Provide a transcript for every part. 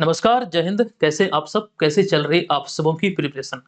नमस्कार, जय हिंद। कैसे आप सब? कैसे चल रही आप सबों की प्रिपरेशन?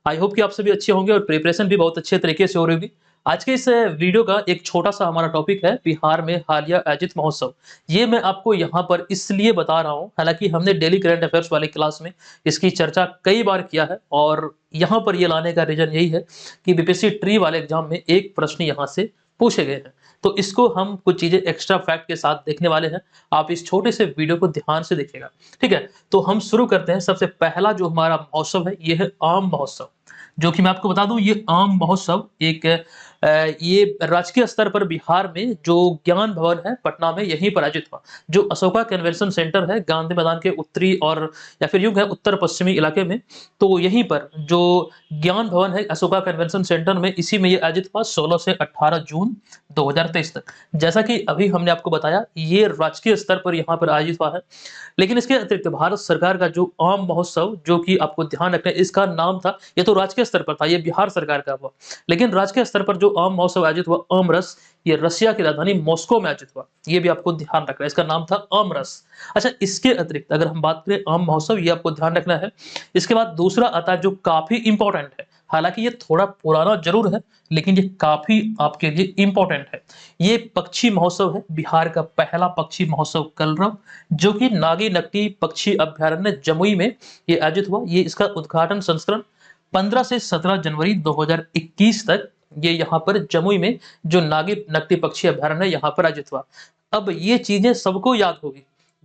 आई होप कि आप सभी अच्छे होंगे और प्रिपरेशन भी बहुत अच्छे तरीके से हो रही होगी। आज के इस वीडियो का एक छोटा-सा हमारा टॉपिक है बिहार में हालिया आयोजित महोत्सव। ये मैं आपको यहाँ पर इसलिए बता रहा हूँ, हालाँकि हमने डेली करंट अफेयर्स वाली क्लास में इसकी चर्चा कई बार किया है और यहाँ पर ये लाने का रीज़न यही है कि बीपीएससी ट्री वाले एग्ज़ाम में एक प्रश्न यहाँ से पूछे गए हैं। तो इसको हम कुछ चीज़ें एक्स्ट्रा फैक्ट के साथ देखने वाले हैं। आप इस छोटे से वीडियो को ध्यान से देखिएगा, ठीक है? तो हम शुरू करते हैं। सबसे पहला जो हमारा महोत्सव है, ये है आम महोत्सव, जो कि मैं आपको बता दूं, ये आम महोत्सव एक ये राजकीय स्तर पर बिहार में जो ज्ञान भवन है पटना में, यहीं पर आयोजित हुआ। जो अशोका कन्वेंशन सेंटर है गांधी मैदान के उत्तरी और या फिर यूं है उत्तर पश्चिमी इलाके में, तो यहीं पर जो ज्ञान भवन है अशोका कन्वेंशन सेंटर में, इसी में ये आयोजित हुआ 16 से 18 जून 2023 तक। जैसा कि अभी हमने आपको बताया, ये राजकीय स्तर पर यहाँ पर आयोजित हुआ है। लेकिन इसके अतिरिक्त भारत सरकार का जो आम महोत्सव, जो कि आपको ध्यान रखना है, इसका नाम था, ये तो राजकीय स्तर पर था, ये बिहार सरकार का हुआ। लेकिन राज्य स्तर पर जो आम महोत्सव आयोजित हुआ आम रस, ये रसिया की राजधानी मॉस्को में आयोजित हुआ। ये भी आपको ध्यान रखना है, इसका नाम था आम रस। अच्छा, इसके अतिरिक्त अगर हम बात करें आम महोत्सव, ये आपको ध्यान रखना है। इसके बाद दूसरा आता है जो काफी इंपॉर्टेंट है, हालांकि ये थोड़ा पुराना जरूर है, लेकिन ये काफी आपके लिए इंपॉर्टेंट है। ये पक्षी महोत्सव है, बिहार का पहला पक्षी महोत्सव कलरव, जो कि नागी नकटी पक्षी अभ्यारण्य जमुई में ये आयोजित हुआ। ये इसका उद्घाटन संस्करण 15 से 17 जनवरी 2021 तक ये यहाँ पर जमुई में जो नागी नकटी पक्षी अभ्यारण्य है, यहाँ पर आयोजित हुआ। अब ये चीजें सबको याद होगी,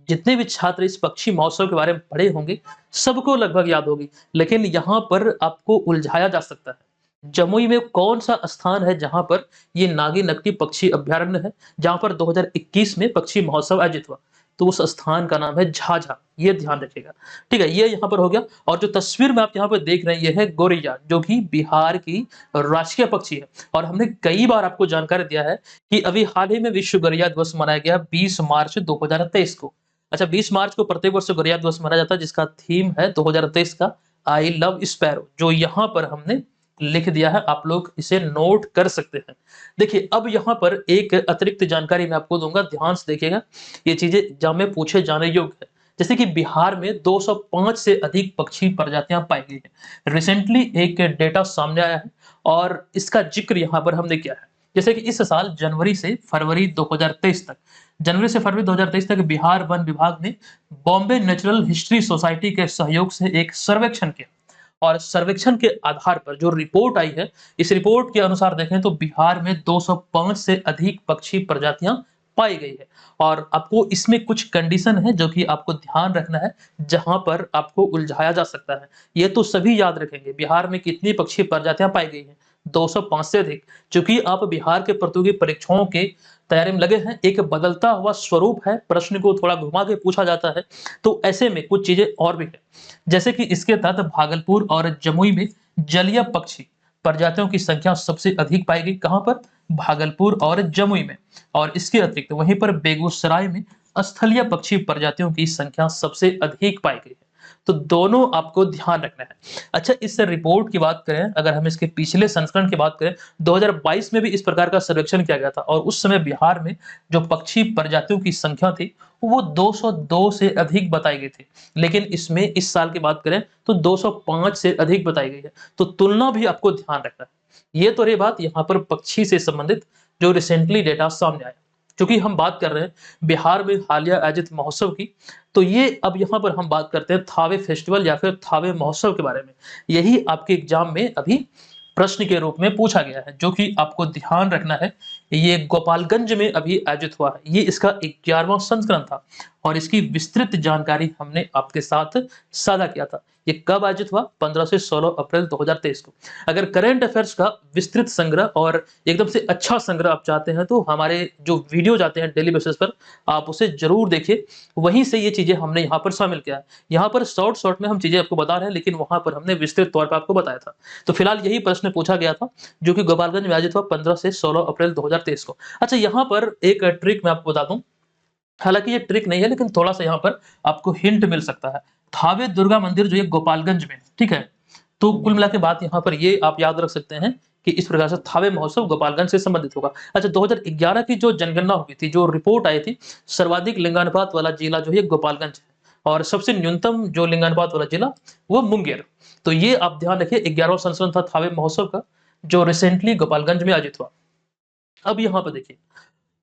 जितने भी छात्र इस पक्षी महोत्सव के बारे में पढ़े होंगे सबको लगभग याद होगी, लेकिन यहाँ पर आपको उलझाया जा सकता है। जमुई में कौन सा स्थान है जहां पर ये नागी नकटी पक्षी अभ्यारण्य है, जहां पर 2021 में पक्षी महोत्सव आयोजित हुआ? तो उस स्थान का नाम है झाझा, ये ध्यान रखिएगा, ठीक है? ये यहाँ पर हो गया। और जो तस्वीर में आप यहाँ पर देख रहे हैं, ये है गोरैया, जो कि बिहार की राष्ट्रीय पक्षी है। और हमने कई बार आपको जानकारी दिया है कि अभी हाल ही में विश्व गौरैया दिवस मनाया गया 20 मार्च 2023 को। अच्छा, 20 मार्च को प्रत्येक वर्ष गौरैया दिवस मनाया जाता है, जिसका थीम है 2023 का आई लव स्पैरो, जो यहाँ पर हमने लिख दिया है। आप लोग इसे नोट कर सकते हैं। देखिए, अब यहाँ पर एक अतिरिक्त जानकारी मैं आपको दूंगा, ध्यान से देखिएगा। ये चीजें एग्जाम में पूछे जाने योग्य है। जैसे कि बिहार में 205 से अधिक पक्षी प्रजातियां पाई गई हैं। रिसेंटली एक डेटा सामने आया है और इसका जिक्र यहाँ पर हमने किया है। जैसे कि इस साल जनवरी से फरवरी 2023 तक, जनवरी से फरवरी 2023 तक बिहार वन विभाग ने बॉम्बे नेचुरल हिस्ट्री सोसाइटी के सहयोग से एक सर्वेक्षण किया। और सर्वेक्षण के आधार पर जो रिपोर्ट आई है, इस रिपोर्ट के अनुसार देखें तो बिहार में 205 से अधिक पक्षी प्रजातियां पाई गई है। और आपको इसमें कुछ कंडीशन है जो कि आपको ध्यान रखना है, जहां पर आपको उलझाया जा सकता है। ये तो सभी याद रखेंगे, बिहार में कितनी पक्षी प्रजातियां पाई गई हैं, 205 से अधिक। चूंकि आप बिहार के प्रतियोगी परीक्षाओं के तैयारी में लगे हैं, एक बदलता हुआ स्वरूप है, प्रश्न को थोड़ा घुमा के पूछा जाता है, तो ऐसे में कुछ चीजें और भी है। जैसे कि इसके तहत भागलपुर और जमुई में जलीय पक्षी प्रजातियों की संख्या सबसे अधिक पाई गई। कहां पर? भागलपुर और जमुई में। और इसके अतिरिक्त वहीं पर बेगूसराय में स्थलीय पक्षी प्रजातियों की संख्या सबसे अधिक पाई गई है। तो दोनों आपको ध्यान रखना है। अच्छा, इस रिपोर्ट की बात करें, अगर हम इसके पिछले संस्करण की बात करें, 2022 में भी इस प्रकार का सर्वेक्षण किया गया था और उस समय बिहार में जो पक्षी प्रजातियों की संख्या थी वो 202 से अधिक बताई गई थी। लेकिन इसमें इस साल की बात करें तो 205 से अधिक बताई गई है। तो तुलना भी आपको ध्यान रखना है। ये तो रही बात यहाँ पर पक्षी से संबंधित जो रिसेंटली डेटा सामने आया। क्योंकि हम बात कर रहे हैं बिहार में हालिया आयोजित महोत्सव की, तो ये अब यहाँ पर हम बात करते हैं थावे फेस्टिवल या फिर थावे महोत्सव के बारे में। यही आपके एग्जाम में अभी प्रश्न के रूप में पूछा गया है, जो कि आपको ध्यान रखना है। ये गोपालगंज में अभी आयोजित हुआ है। ये इसका 11वां संस्करण था और इसकी विस्तृत जानकारी हमने आपके साथ साझा किया था। ये कब आयोजित हुआ? 15 से 16 अप्रैल 2023 को। अगर करंट अफेयर्स का विस्तृत संग्रह और एकदम से अच्छा संग्रह आप चाहते हैं, तो हमारे जो वीडियो जाते हैं डेली बेसिस पर, आप उसे जरूर देखिए। वहीं से ये चीजें हमने यहाँ पर शामिल किया है। यहाँ पर शॉर्ट में हम चीजें आपको बता रहे हैं, लेकिन वहां पर हमने विस्तृत तौर पर आपको बताया था। तो फिलहाल यही प्रश्न पूछा गया था, जो कि गोपालगंज में आयोजित हुआ 15 से 16 अप्रैल 2023 को। अच्छा, यहाँ पर एक ट्रिक मैं आपको बता दूं, हालांकि ये ट्रिक नहीं है, लेकिन थोड़ा सा यहाँ पर आपको हिंट मिल सकता है। थावे दुर्गा मंदिर जो है गोपालगंज में, ठीक है? तो कुल मिला के बात यहाँ पर ये आप याद रख सकते हैं कि इस प्रकार से थावे महोत्सव गोपालगंज से संबंधित होगा। अच्छा, 2011 की जो जनगणना हुई थी, जो रिपोर्ट आई थी, सर्वाधिक लिंगानुपात वाला जिला जो है गोपालगंज है। और सबसे न्यूनतम जो लिंगानुपात वाला जिला वो मुंगेर। तो ये आप ध्यान रखिए 11वां संस्करण था थावे महोत्सव का, जो रिसेंटली गोपालगंज में आयोजित हुआ। अब यहाँ पर देखिए,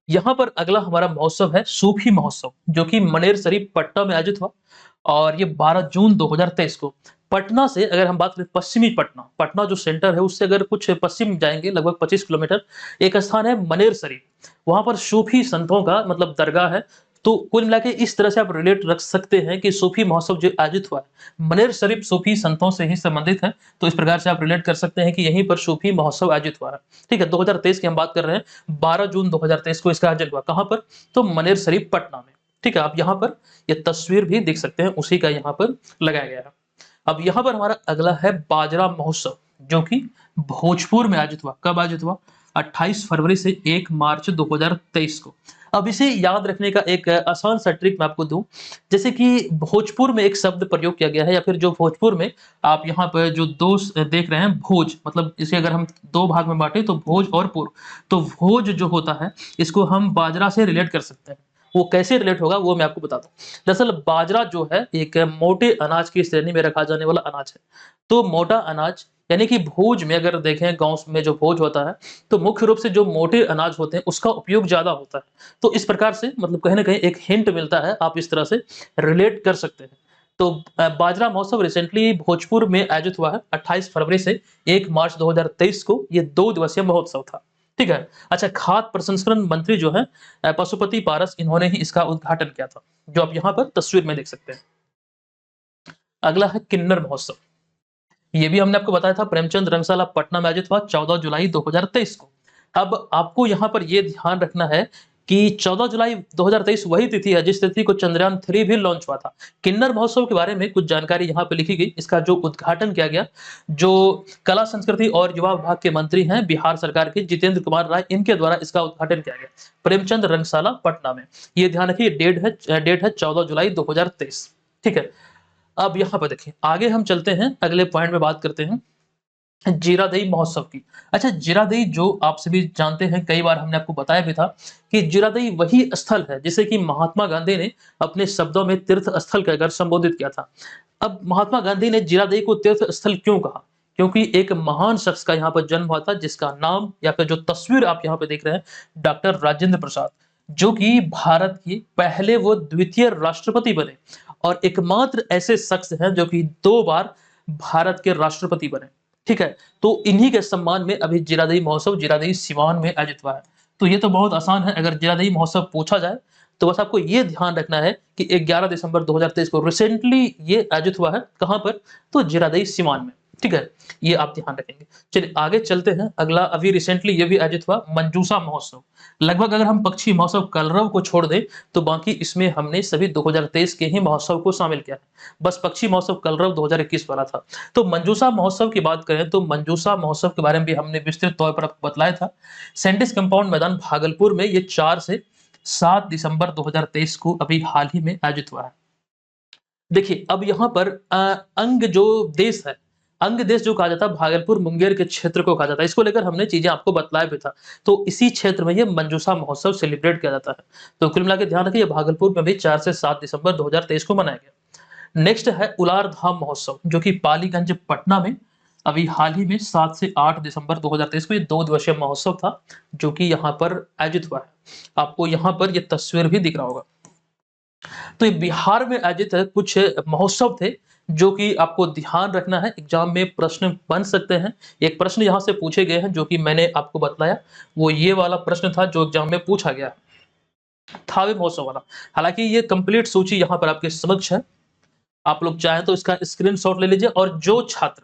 यहाँ पर अगला हमारा महोत्सव है सूफी महोत्सव, जो कि मनेर शरीफ पटना में आयोजित हुआ और ये 12 जून 2023 को। पटना से अगर हम बात करें पश्चिमी पटना, पटना जो सेंटर है उससे अगर कुछ पश्चिम जाएंगे लगभग 25 किलोमीटर, एक स्थान है मनेर शरीफ। वहां पर सूफी संतों का मतलब दरगाह है। तो कुल मिला के इस तरह से आप रिलेट रख सकते हैं कि सूफी महोत्सव जो आयोजित हुआ है मनेर शरीफ सूफी संतों से ही संबंधित है। तो इस प्रकार से आप रिलेट कर सकते हैं कि यहीं पर सूफी महोत्सव आयोजित हुआ है। ठीक है, 2023 की हम बात कर रहे हैं, 12 जून 2023 को इसका आयोजन हुआ। कहां पर? तो मनेर शरीफ पटना में। ठीक है, आप यहाँ पर ये तस्वीर भी देख सकते हैं, उसी का यहाँ पर लगाया गया है। अब यहाँ पर हमारा अगला है बाजरा महोत्सव, जो कि भोजपुर में आयोजित हुआ। कब आयोजित हुआ? 28 फरवरी से 1 मार्च 2023 को। अब इसे याद रखने का एक आसान सा ट्रिक मैं आपको दूं, जैसे कि भोजपुर में एक शब्द प्रयोग किया गया है, या फिर जो भोजपुर में आप यहाँ पर जो दो देख रहे हैं भोज, मतलब इसे अगर हम दो भाग में बांटे तो भोज और पूर्व, तो भोज जो होता है इसको हम बाजरा से रिलेट कर सकते हैं। वो कैसे रिलेट होगा वो मैं आपको बताता हूँ। दरअसल बाजरा जो है एक मोटे अनाज की श्रेणी में रखा जाने वाला अनाज है। तो मोटा अनाज यानी कि भोज में अगर देखें गाँव में जो भोज होता है, तो मुख्य रूप से जो मोटे अनाज होते हैं उसका उपयोग ज्यादा होता है। तो इस प्रकार से मतलब कहीं ना कहीं एक हिंट मिलता है, आप इस तरह से रिलेट कर सकते हैं। तो बाजरा महोत्सव रिसेंटली भोजपुर में आयोजित हुआ है 28 फरवरी से 1 मार्च 2023 को। ये 2 दिवसीय महोत्सव था। ठीक है। अच्छा, खाद्य प्रसंस्करण मंत्री जो है पशुपति पारस, इन्होंने ही इसका उद्घाटन किया था, जो आप यहाँ पर तस्वीर में देख सकते हैं। अगला है किन्नर महोत्सव। ये भी हमने आपको बताया था प्रेमचंद रंगशाला पटना में आयोजित हुआ 14 जुलाई 2023 को। अब आपको यहाँ पर ये ध्यान रखना है कि 14 जुलाई 2023 वही तिथि है जिस तिथि को चंद्रयान 3 भी लॉन्च हुआ था। किन्नर महोत्सव के बारे में कुछ जानकारी यहाँ पे लिखी गई। इसका जो उद्घाटन किया गया, जो कला संस्कृति और युवा विभाग के मंत्री हैं बिहार सरकार के जितेंद्र कुमार राय, इनके द्वारा इसका उद्घाटन किया गया प्रेमचंद रंगशाला पटना में। ये ध्यान रखिए, डेट है 14 जुलाई 2023। ठीक है। अब यहाँ पर देखिए, आगे हम चलते हैं, अगले पॉइंट में बात करते हैं जीरादेई महोत्सव की। अच्छा, जीरादेई जो आप सभी जानते हैं, कई बार हमने आपको बताया भी था कि जीरादेई वही स्थल है जिसे कि महात्मा गांधी ने अपने शब्दों में तीर्थ स्थल कहकर संबोधित किया था। अब महात्मा गांधी ने जीरादेई को तीर्थ स्थल क्यों कहा? क्योंकि एक महान शख्स का यहाँ पर जन्म हुआ था, जिसका नाम या फिर जो तस्वीर आप यहाँ पे देख रहे हैं, डॉक्टर राजेंद्र प्रसाद, जो कि भारत के पहले वो द्वितीय राष्ट्रपति बने और एकमात्र ऐसे शख्स हैं जो कि 2 बार भारत के राष्ट्रपति बने। ठीक है, तो इन्हीं के सम्मान में अभी जीरादेई महोत्सव जीरादेई सिवान में आयोजित हुआ है। तो ये तो बहुत आसान है, अगर जीरादेई महोत्सव पूछा जाए तो बस आपको ये ध्यान रखना है कि 11 दिसंबर 2023 को रिसेंटली ये आयोजित हुआ है। कहां पर? तो जीरादेई सिवान में। ठीक है, ये आप ध्यान रखेंगे। चलिए आगे चलते हैं। अगला अभी रिसेंटली ये भी आयोजित हुआ मंजूषा महोत्सव। लगभग अगर हम पक्षी महोत्सव कलरव को छोड़ दें तो बाकी इसमें हमने सभी 2023 के ही महोत्सव को शामिल किया है। बस पक्षी महोत्सव कलरव 2021 वाला था। तो मंजूषा महोत्सव की बात करें तो मंजूषा महोत्सव के बारे में भी हमने विस्तृत तौर पर आपको बतलाया था। सैंडिस कंपाउंड मैदान भागलपुर में ये 4 से 7 दिसंबर 2023 को अभी हाल ही में आयोजित हुआ है। देखिए, अब यहाँ पर अंग जो देश है, अंग देश जो कहा जाता है, भागलपुर मुंगेर के क्षेत्र को कहा जाता है। इसको लेकर हमने चीजें आपको बतलाया भी था। तो इसी क्षेत्र में ये मंजूषा महोत्सव सेलिब्रेट किया जाता है। तो कुल मिला के ध्यान रखिए, भागलपुर में भी 4 से 7 दिसंबर 2023 को मनाया गया। नेक्स्ट है उलार धाम महोत्सव, जो कि पालीगंज पटना में अभी हाल ही में 7 से 8 दिसंबर 2023 को ये 2 दिवसीय महोत्सव था, जो कि यहाँ पर आयोजित हुआ है। आपको यहाँ पर ये तस्वीर भी दिख रहा होगा। तो ये बिहार में आयोजित कुछ महोत्सव थे जो कि आपको ध्यान रखना है, एग्जाम में प्रश्न बन सकते हैं। एक प्रश्न यहाँ से पूछे गए हैं जो कि मैंने आपको बतलाया, वो ये वाला प्रश्न था जो एग्जाम में पूछा गया, थावे महोत्सव वाला। हालांकि ये कंप्लीट सूची यहाँ पर आपके समक्ष है, आप लोग चाहें तो इसका स्क्रीनशॉट ले लीजिए। और जो छात्र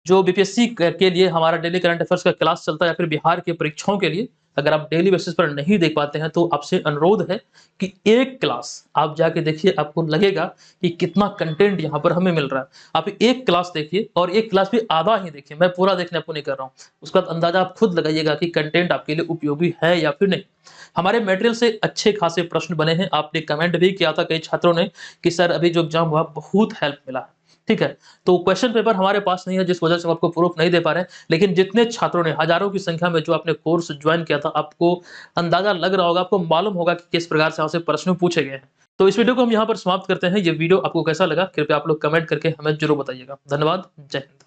जो बीपीएससी के लिए हमारा डेली करंट अफेयर्स का क्लास चलता है या फिर बिहार के परीक्षाओं के लिए अगर आप डेली बेसिस पर नहीं देख पाते हैं तो आपसे अनुरोध है कि एक क्लास आप जाके देखिए, आपको लगेगा कि कितना कंटेंट यहाँ पर हमें मिल रहा है। आप एक क्लास देखिए और एक क्लास भी आधा ही देखिए, मैं पूरा देखने आपको नहीं कर रहा हूँ। उसका अंदाजा आप खुद लगाइएगा कि कंटेंट आपके लिए उपयोगी है या फिर नहीं। हमारे मटेरियल से अच्छे खासे प्रश्न बने हैं। आपने कमेंट भी किया था कई छात्रों ने कि सर अभी जो एग्जाम हुआ बहुत हेल्प मिला है। ठीक है, तो क्वेश्चन पेपर हमारे पास नहीं है जिस वजह से हम आपको प्रूफ नहीं दे पा रहे हैं, लेकिन जितने छात्रों ने हजारों की संख्या में जो आपने कोर्स ज्वाइन किया था, आपको अंदाजा लग रहा होगा, आपको मालूम होगा कि किस प्रकार से यहाँ से प्रश्न पूछे गए हैं। तो इस वीडियो को हम यहाँ पर समाप्त करते हैं। ये वीडियो आपको कैसा लगा कृपया आप लोग कमेंट करके हमें जरूर बताइएगा। धन्यवाद। जय हिंद।